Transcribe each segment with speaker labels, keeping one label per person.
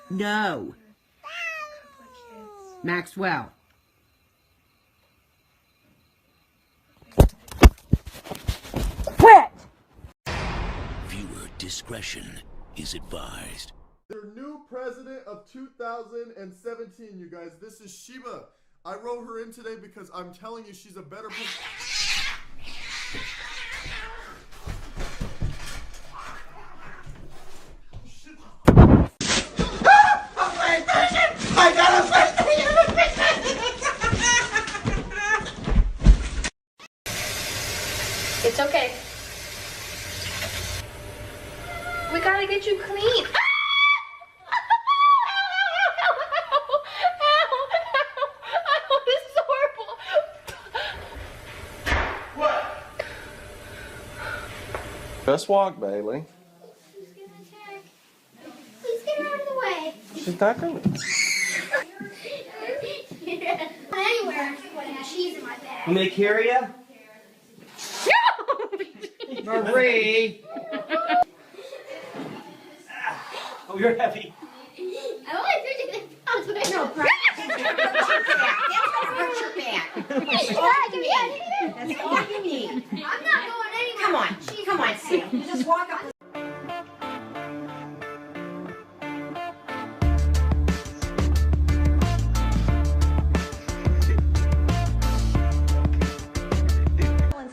Speaker 1: No. Maxwell. Quit!
Speaker 2: Viewer discretion is advised.
Speaker 3: Their new president of 2017, you guys. This is Sheba. I wrote her in today because I'm telling you she's a better person.
Speaker 4: It's okay. We gotta get you clean. This is horrible.
Speaker 3: What?
Speaker 5: Just walk, Bailey.
Speaker 4: She's gonna attack. Please get her out of the way.
Speaker 5: She's not gonna.
Speaker 4: Anywhere, I'm putting cheese in my bag.
Speaker 1: Want me to carry you? Marie! Oh, you're heavy.
Speaker 4: I'm only 53 pounds, but I know.
Speaker 6: Hurt your back. That's all you need.
Speaker 4: I'm not going anywhere.
Speaker 6: Come on, Sam. You just walk up.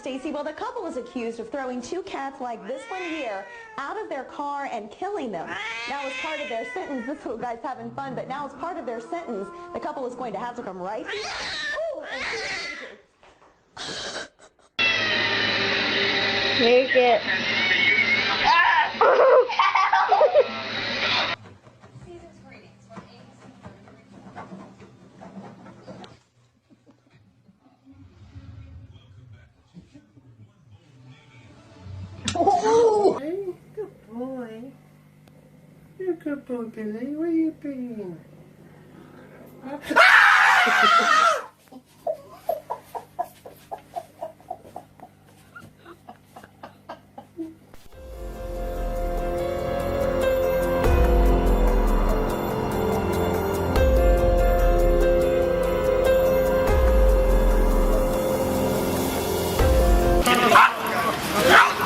Speaker 7: Stacy, well, the couple is accused of throwing two cats like this one here out of their car and killing them. Now, as part of their sentence, this little guy's having fun, but now as part of their sentence, the couple is going to have to come right here. Ooh,
Speaker 4: Take it.
Speaker 1: Oh! Good boy. You're a good boy, Billy. Where you been?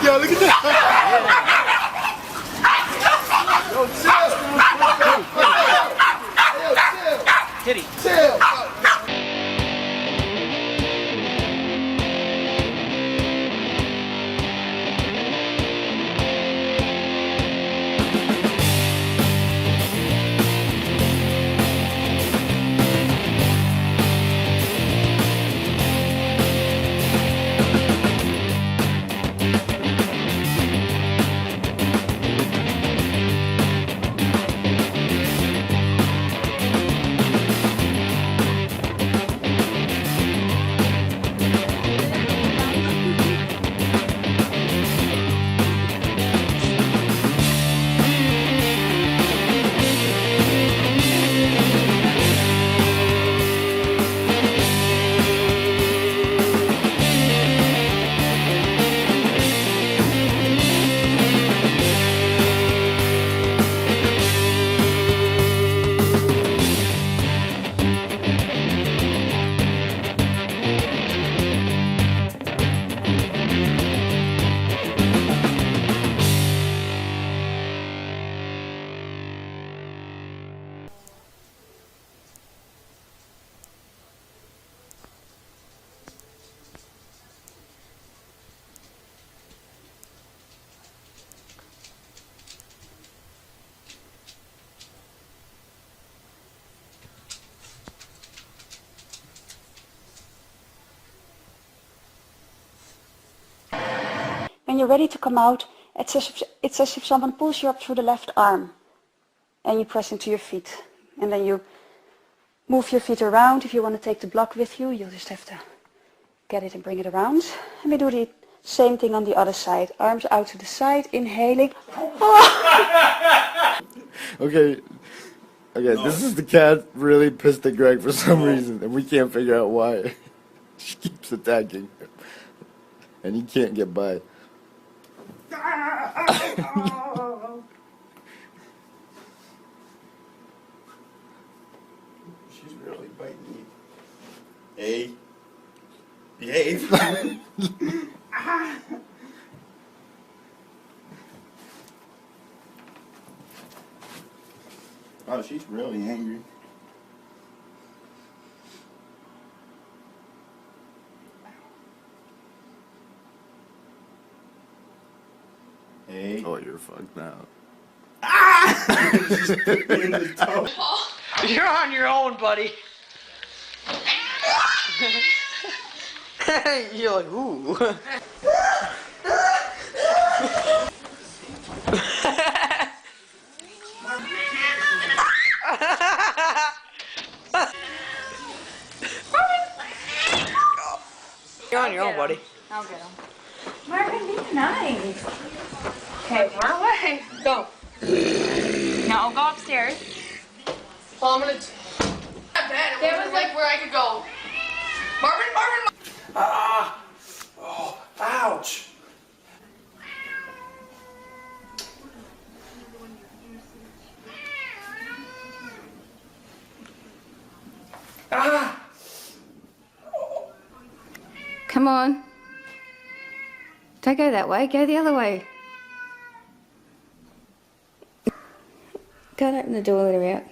Speaker 3: Yo, look at that. Yo, chill.
Speaker 1: Kitty.
Speaker 3: Chill.
Speaker 8: When you're ready to come out, it's as if someone pulls you up through the left arm and you press into your feet. And then you move your feet around. If you want to take the block with you, you'll just have to get it and bring it around. And we do the same thing on the other side. Arms out to the side, inhaling. Oh.
Speaker 5: Okay, this is the cat really pissed at Greg for some reason, and we can't figure out why. She keeps attacking him, and he can't get by. she's really biting you.
Speaker 9: Hey. Behave. Oh, she's really angry. Hey.
Speaker 5: Oh, you're fucked now.
Speaker 1: You're on your own, buddy. You're like, ooh. You're on your own, buddy.
Speaker 6: I'll get him. Marvin, be nice. Okay, run away. Go. Now go upstairs.
Speaker 1: Well, I'm gonna. There was like where I could go. Marvin.
Speaker 9: Ah! Oh, ouch! Ah!
Speaker 6: Come on. Don't go that way. Go the other way. Go and open the door, let her out.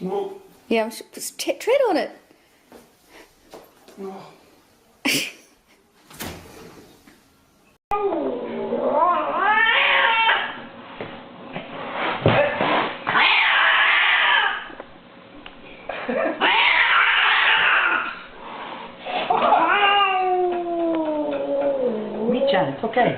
Speaker 9: Whoa.
Speaker 6: Yeah, just tread on it.
Speaker 9: Oh.
Speaker 1: Reach out, it's okay.